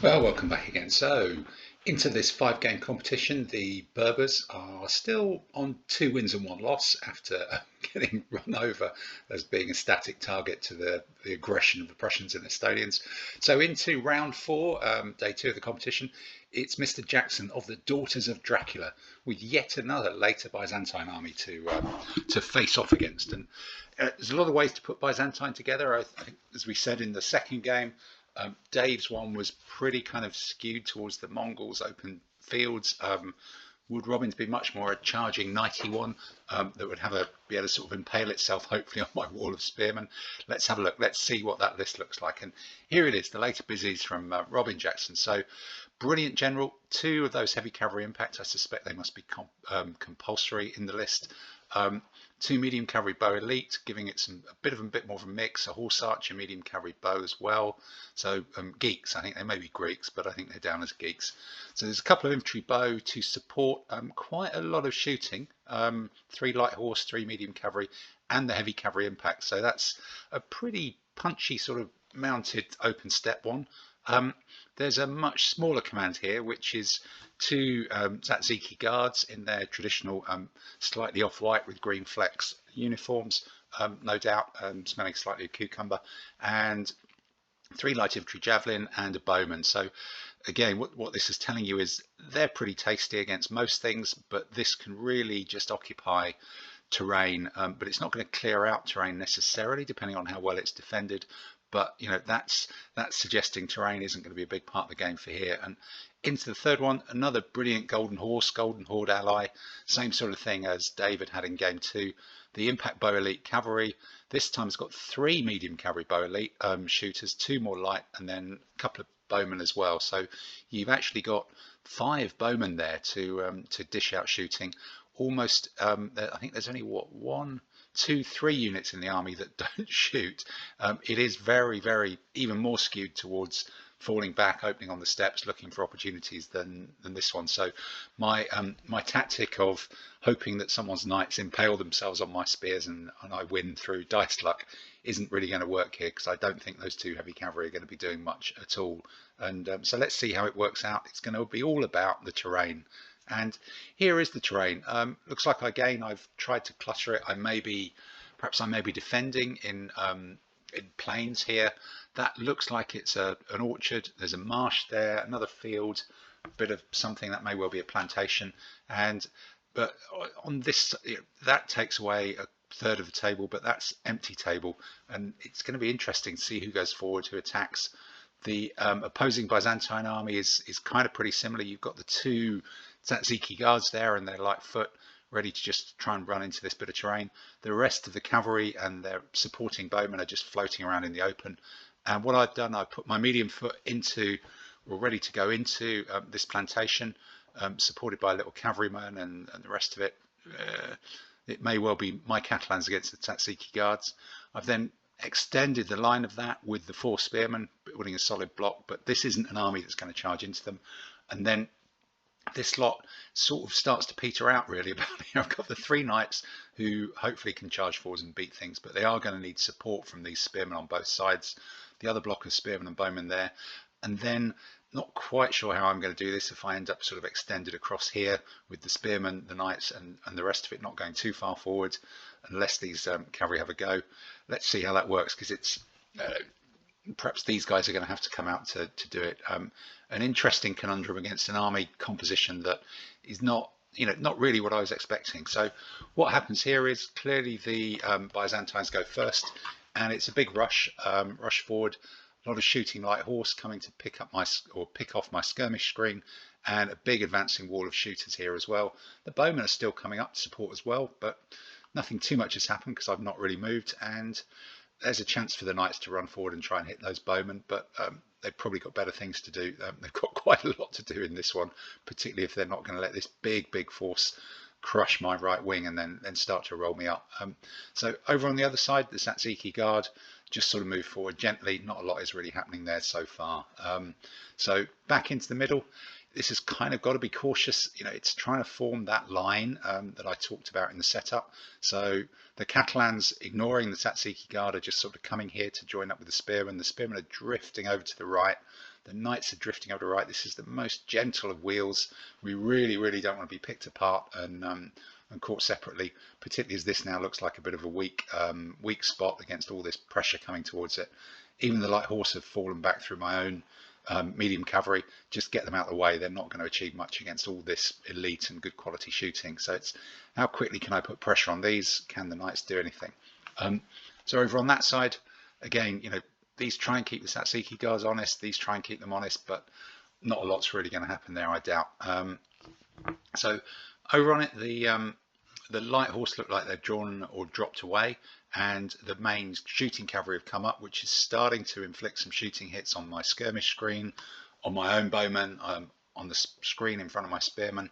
Well, welcome back again. So, into this 5 game competition, the Berbers are still on 2 wins and 1 loss after getting run over as being a static target to the aggression of the Prussians and Estonians. So, into round 4, day 2 of the competition, it's Mr. Jackson of the Daughters of Dracula with yet another later Byzantine army to face off against. And there's a lot of ways to put Byzantine together. I think, as we said in the second game, Dave's one was pretty kind of skewed towards the Mongols' open fields. Would Robin's be much more a charging knighty one that would be able to sort of impale itself, hopefully, on my wall of spearmen? Let's have a look. Let's see what that list looks like. And here it is, the later Bizzies from Robin Jackson. So, brilliant general. 2 of those heavy cavalry impacts. I suspect they must be compulsory in the list. 2 medium cavalry bow elite, giving it a bit more of a mix. A horse archer, medium cavalry bow as well. So geeks, I think they may be Greeks, but I think they're down as geeks. So there's a couple of infantry bow to support quite a lot of shooting. 3 light horse, 3 medium cavalry, and the heavy cavalry impact. So that's a pretty punchy sort of mounted open step one. There's a much smaller command here, which is 2 tzatziki guards in their traditional slightly off-white with green flecks uniforms, no doubt, smelling slightly of cucumber, and 3 light infantry javelin and a bowman. So again, what this is telling you is they're pretty tasty against most things, but this can really just occupy terrain, but it's not going to clear out terrain necessarily, depending on how well it's defended. But that's suggesting terrain isn't going to be a big part of the game for here. And into the third one, another brilliant golden horse, golden horde ally, same sort of thing as David had in game 2. The impact bow elite cavalry. This time it's got 3 medium cavalry bow elite shooters, 2 more light, and then a couple of bowmen as well. So you've actually got 5 bowmen there to dish out shooting. Almost, I think there's only 1, 2, 3 units in the army that don't shoot. It is very, very even more skewed towards falling back, opening on the steps, looking for opportunities than this one. So my tactic of hoping that someone's knights impale themselves on my spears and I win through dice luck isn't really going to work here, because I don't think those 2 heavy cavalry are going to be doing much at all. And so let's see how it works out. It's going to be all about the terrain. And here is the terrain. Looks like again I've tried to clutter it. Perhaps I may be defending in plains here. That looks like it's an orchard. There's a marsh there, another field, a bit of something that may well be a plantation. But on this, that takes away a third of the table, but that's empty table, and it's going to be interesting to see who goes forward, who attacks. The opposing Byzantine army is kind of pretty similar. You've got the 2 tzatziki guards there and their light foot ready to just try and run into this bit of terrain. The rest of the cavalry and their supporting bowmen are just floating around in the open. And what I've done, I've put my medium foot ready to go into this plantation, supported by a little cavalryman and the rest of it. It may well be my Catalans against the tzatziki guards. I've then extended the line of that with the 4 spearmen, building a solid block, but this isn't an army that's going to charge into them. And then this lot sort of starts to peter out really about here. I've got the 3 knights who hopefully can charge forwards and beat things, but they are going to need support from these spearmen on both sides. The other block of spearmen and bowmen there. And then not quite sure how I'm going to do this if I end up sort of extended across here with the spearmen, the knights, and the rest of it not going too far forward, unless these cavalry have a go. Let's see how that works, because it's perhaps these guys are going to have to come out to do it. An interesting conundrum against an army composition that is not really what I was expecting. So what happens here is clearly the Byzantines go first, and it's a big rush forward. A lot of shooting light horse coming to pick off my skirmish screen, and a big advancing wall of shooters here as well. The bowmen are still coming up to support as well, but nothing too much has happened because I've not really moved, and there's a chance for the knights to run forward and try and hit those bowmen, but they've probably got better things to do. They've got quite a lot to do in this one, particularly if they're not going to let this big force crush my right wing and then start to roll me up. So over on the other side, the tzatziki guard just sort of move forward gently. Not a lot is really happening there so far. So back into the middle. This has kind of got to be cautious. It's trying to form that line that I talked about in the setup. So the Catalans, ignoring the tzatziki guard, are just sort of coming here to join up with the spearmen. The spearmen are drifting over to the right. The knights are drifting over to right. This is the most gentle of wheels. We really don't want to be picked apart and caught separately, particularly as this now looks like a bit of a weak spot against all this pressure coming towards it. Even the light horse have fallen back through my own medium cavalry. Just get them out of the way. They're not going to achieve much against all this elite and good quality shooting. So it's how quickly can I put pressure on these? Can the knights do anything? So over on that side, again, these try and keep the Tsatsiki guards honest. These try and keep them honest, but not a lot's really going to happen there, I doubt. So over on it, the light horse look like they've drawn or dropped away, and the main shooting cavalry have come up, which is starting to inflict some shooting hits on my skirmish screen, on my own bowmen, on the screen in front of my spearmen,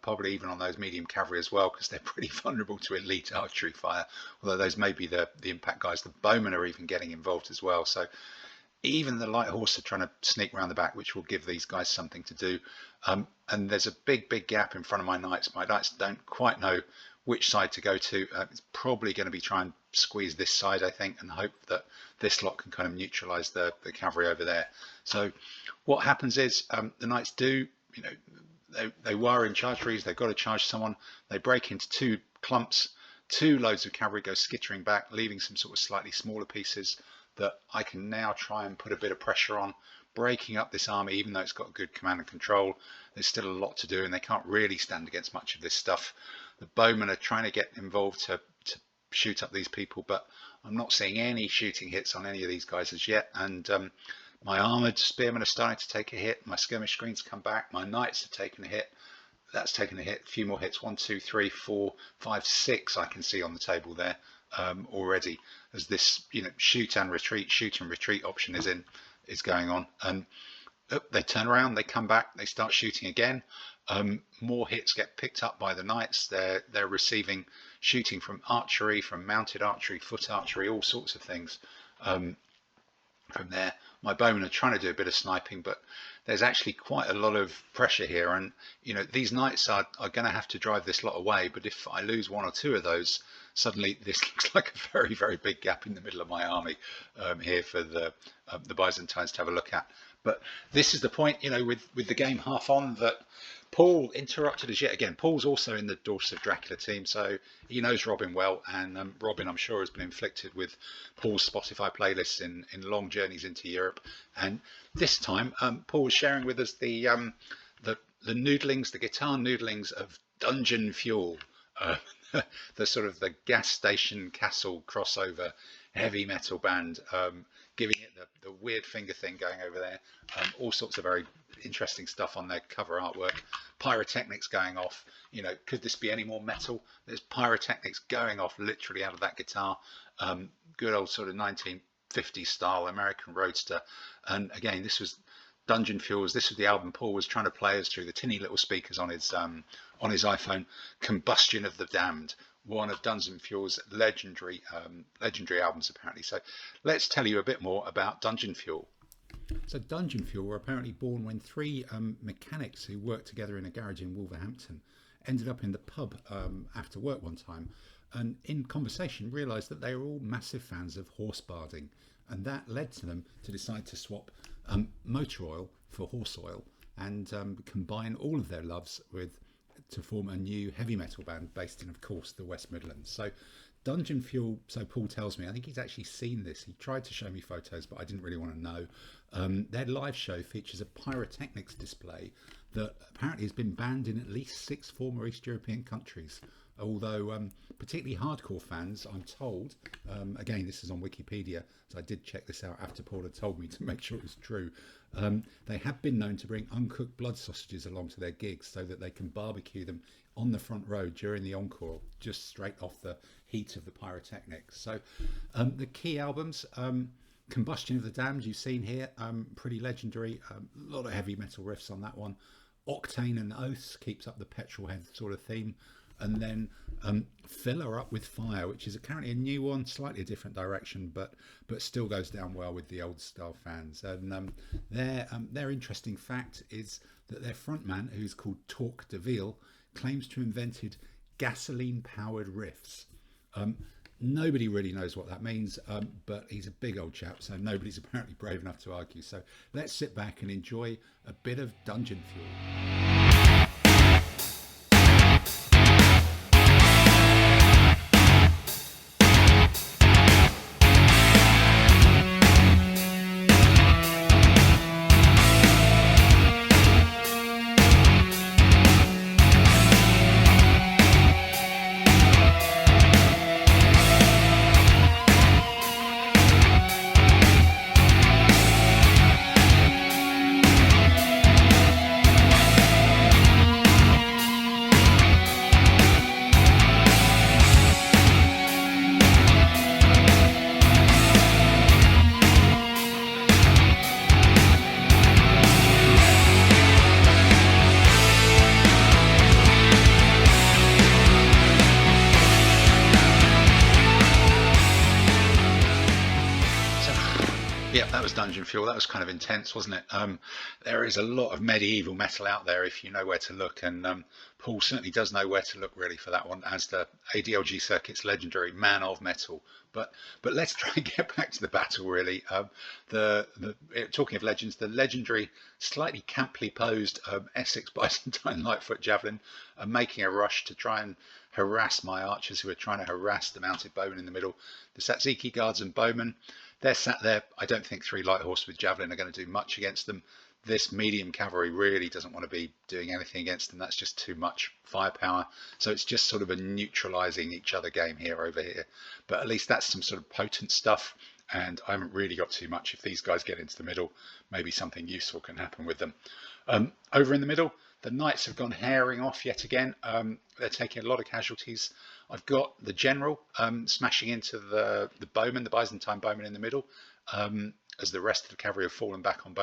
probably even on those medium cavalry as well, because they're pretty vulnerable to elite archery fire, although those may be the impact guys. The bowmen are even getting involved as well, so even the light horse are trying to sneak around the back, which will give these guys something to do. And there's a big gap in front of my knights. My knights don't quite know which side to go to. It's probably going to be try and squeeze this side, I think, and hope that this lot can kind of neutralize the cavalry over there. So what happens is the knights do, they wire in charge trees. They've got to charge someone. They break into two clumps. 2 loads of cavalry go skittering back, leaving some sort of slightly smaller pieces that I can now try and put a bit of pressure on, breaking up this army. Even though it's got good command and control, there's still a lot to do, and they can't really stand against much of this stuff. The bowmen are trying to get involved to shoot up these people, but I'm not seeing any shooting hits on any of these guys as yet. And my armoured spearmen are starting to take a hit. My skirmish screens come back. My knights have taken a hit. That's taken a hit. A few more hits. 1, 2, 3, 4, 5, 6 I can see on the table there already, as this shoot and retreat option is going on. And they turn around, they come back, they start shooting again. More hits get picked up by the knights. They're receiving shooting from archery, from mounted archery, foot archery, all sorts of things. From there, my bowmen are trying to do a bit of sniping, but there's actually quite a lot of pressure here, and these knights are going to have to drive this lot away. But if I lose 1 or 2 of those, suddenly this looks like a very big gap in the middle of my army here for the Byzantines to have a look at. But this is the point, with the game half on, that Paul interrupted us yet again. Paul's also in the Daughters of Dracula team, so he knows Robin well, and Robin, I'm sure, has been inflicted with Paul's Spotify playlists in long journeys into Europe. And this time, Paul was sharing with us the noodlings, the guitar noodlings of Dungeon Fuel, the sort of the gas station castle crossover heavy metal band, giving it the weird finger thing going over there. All sorts of very interesting stuff on their cover artwork. Pyrotechnics going off. Could this be any more metal? There's pyrotechnics going off literally out of that guitar. Good old sort of 1950s style American Roadster. And again, this was Dungeon Fuels. This was the album Paul was trying to play us through the tinny little speakers on his iPhone. Combustion of the Dammned, one of Dungeon Fuel's legendary albums, apparently. So let's tell you a bit more about Dungeon Fuel. So Dungeon Fuel were apparently born when 3 mechanics who worked together in a garage in Wolverhampton ended up in the pub after work one time, and in conversation realised that they were all massive fans of horse barding, and that led to them to decide to swap motor oil for horse oil and combine all of their loves to form a new heavy metal band based in, of course, the West Midlands. So Dungeon Fuel, so Paul tells me, I think he's actually seen this. He tried to show me photos, but I didn't really want to know. Their live show features a pyrotechnics display that apparently has been banned in at least 6 former East European countries. Although particularly hardcore fans, I'm told, again, this is on Wikipedia, so I did check this out after Paul had told me to make sure it was true. They have been known to bring uncooked blood sausages along to their gigs so that they can barbecue them on the front row during the encore, just straight off the heat of the pyrotechnics. So the key albums, Combustion of the Dammned, you've seen here, pretty legendary, a lot of heavy metal riffs on that one. Octane and Oaths keeps up the petrol head sort of theme. And then Fill Her Up with Fire, which is apparently a new one, slightly a different direction, but still goes down well with the old style fans. And their interesting fact is that their frontman, who's called Torque DeVille, claims to have invented gasoline powered riffs. Nobody really knows what that means, but he's a big old chap, so nobody's apparently brave enough to argue. So let's sit back and enjoy a bit of Dungeon Fuel. Yeah, that was Dungeon Fuel. That was kind of intense, wasn't it? There is a lot of medieval metal out there if you know where to look, and Paul certainly does know where to look really for that one, as the ADLG circuit's legendary Man of Metal. But let's try and get back to the battle really. Talking of legends, the legendary, slightly camply posed Essex Byzantine Lightfoot Javelin are making a rush to try and harass my archers, who are trying to harass the mounted bowmen in the middle. The Tzatziki guards and bowmen, they're sat there. I don't think 3 light horse with javelin are going to do much against them. This medium cavalry really doesn't want to be doing anything against them. That's just too much firepower. So it's just sort of a neutralizing each other game here over here. But at least that's some sort of potent stuff. And I haven't really got too much. If these guys get into the middle, maybe something useful can happen with them. Over in the middle, the knights have gone herring off yet again. They're taking a lot of casualties. I've got the general smashing into the bowman, the Byzantine bowman in the middle, as the rest of the cavalry have fallen back on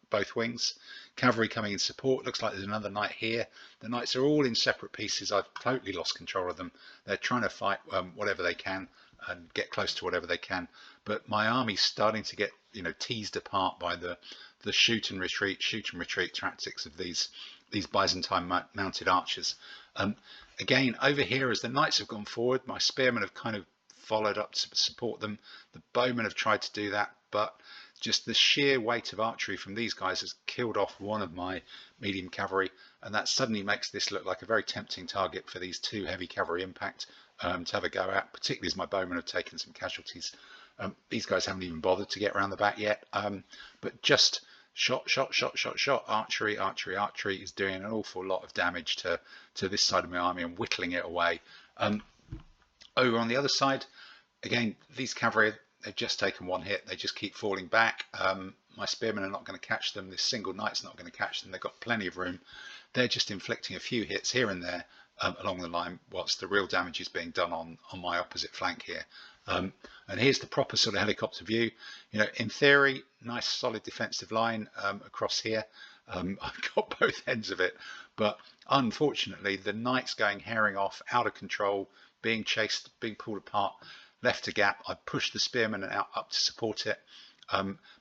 both wings. Cavalry coming in support. Looks like there's another knight here. The knights are all in separate pieces. I've totally lost control of them. They're trying to fight whatever they can and get close to whatever they can. But my army's starting to get, teased apart by the shoot and retreat tactics of these Byzantine mounted archers. Again, over here, as the knights have gone forward, my spearmen have kind of followed up to support them. The bowmen have tried to do that, but just the sheer weight of archery from these guys has killed off one of my medium cavalry, and that suddenly makes this look like a very tempting target for these 2 heavy cavalry impact to have a go at, particularly as my bowmen have taken some casualties. These guys haven't even bothered to get around the back yet, but just shot, archery is doing an awful lot of damage to this side of my army and whittling it away. Over on the other side, again, these cavalry, they've just taken 1 hit. They just keep falling back. My spearmen are not going to catch them. This single knight's not going to catch them. They've got plenty of room. They're just inflicting a few hits here and there along the line, whilst the real damage is being done on my opposite flank here. And here's the proper sort of helicopter view. In theory, nice solid defensive line across here. I've got both ends of it, but unfortunately the knights going herring off, out of control, being chased, being pulled apart, left a gap. I pushed the spearmen out up to support it,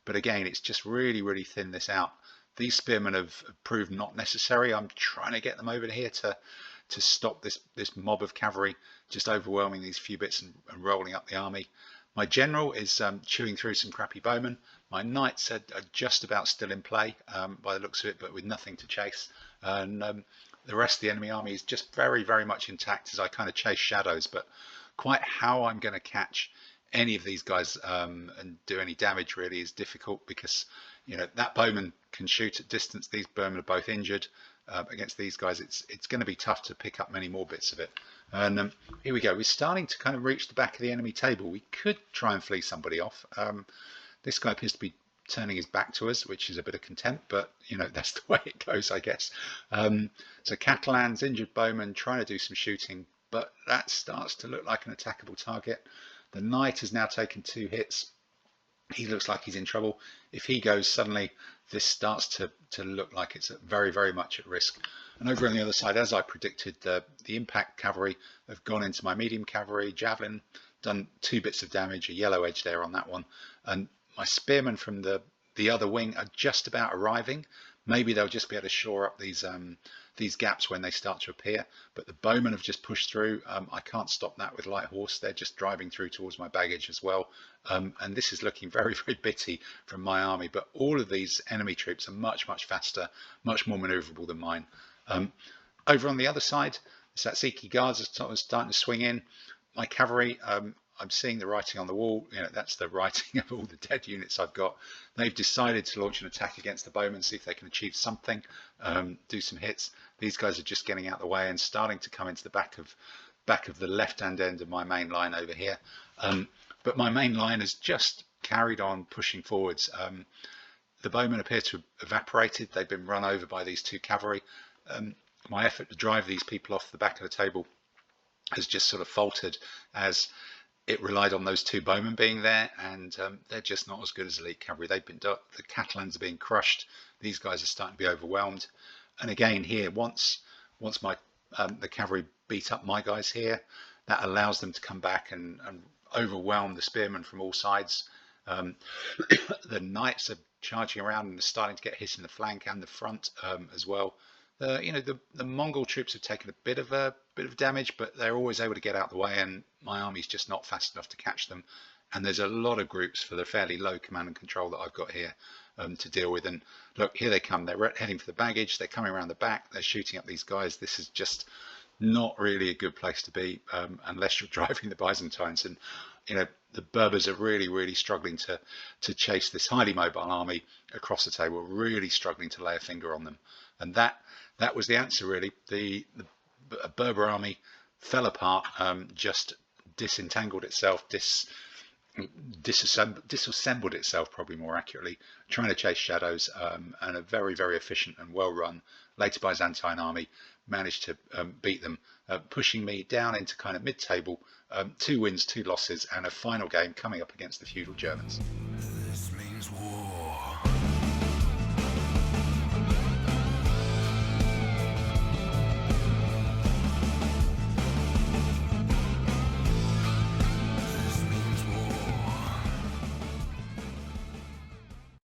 but again, it's just really thin this out. These spearmen have proved not necessary. I'm trying to get them over here to stop this mob of cavalry just overwhelming these few bits and rolling up the army. My general is chewing through some crappy bowmen. My knights are just about still in play by the looks of it, but with nothing to chase. And the rest of the enemy army is just very much intact as I kind of chase shadows, but quite how I'm going to catch any of these guys and do any damage really is difficult, because that bowman can shoot at distance. These bowmen are both injured. Against these guys, it's going to be tough to pick up many more bits of it. And here we go. We're starting to kind of reach the back of the enemy table. We could try and flee somebody off. This guy appears to be turning his back to us, which is a bit of contempt, but that's the way it goes, I guess. So Catalans, injured bowman, trying to do some shooting, but that starts to look like an attackable target. The knight has now taken 2 hits. He looks like he's in trouble. If he goes, suddenly this starts to look like it's very much at risk. And over on the other side, as I predicted, the impact cavalry have gone into my medium cavalry. Javelin, done 2 bits of damage, a yellow edge there on that one. And my spearmen from the other wing are just about arriving. Maybe they'll just be able to shore up these these gaps when they start to appear, but the bowmen have just pushed through. I can't stop that with light horse. They're just driving through towards my baggage as well. And this is looking very, very bitty from my army, but all of these enemy troops are much, much faster, much more maneuverable than mine. Over on the other side, the Tsatsiki guards are starting to swing in. My cavalry, I'm seeing the writing on the wall. That's the writing of all the dead units I've got. They've decided to launch an attack against the bowmen, see if they can achieve something, do some hits. These guys are just getting out the way and starting to come into the back of the left-hand end of my main line over here. But my main line has just carried on pushing forwards. The bowmen appear to have evaporated. They've been run over by these two cavalry. My effort to drive these people off the back of the table has just sort of faltered as it relied on those two bowmen being there, and they're just not as good as elite cavalry. The Catalans are being crushed. These guys are starting to be overwhelmed. And again here, once the cavalry beat up my guys here, that allows them to come back and overwhelm the spearmen from all sides. The knights are charging around and are starting to get hit in the flank and the front as well. The Mongol troops have taken a bit of damage, but they're always able to get out the way, and my army's just not fast enough to catch them. And there's a lot of groups for the fairly low command and control that I've got here to deal with. And look, here they come. They're heading for the baggage. They're coming around the back. They're shooting up these guys. This is just not really a good place to be unless you're driving the Byzantines. And the Berbers are really, really struggling to chase this highly mobile army across the table, really struggling to lay a finger on them. And that was the answer, really. The Berber army fell apart, just disentangled itself, disassembled itself, probably more accurately, trying to chase shadows, and a very, very efficient and well-run later Byzantine army managed to beat them, pushing me down into kind of mid-table, 2 wins, 2 losses, and a final game coming up against the feudal Germans. This means war.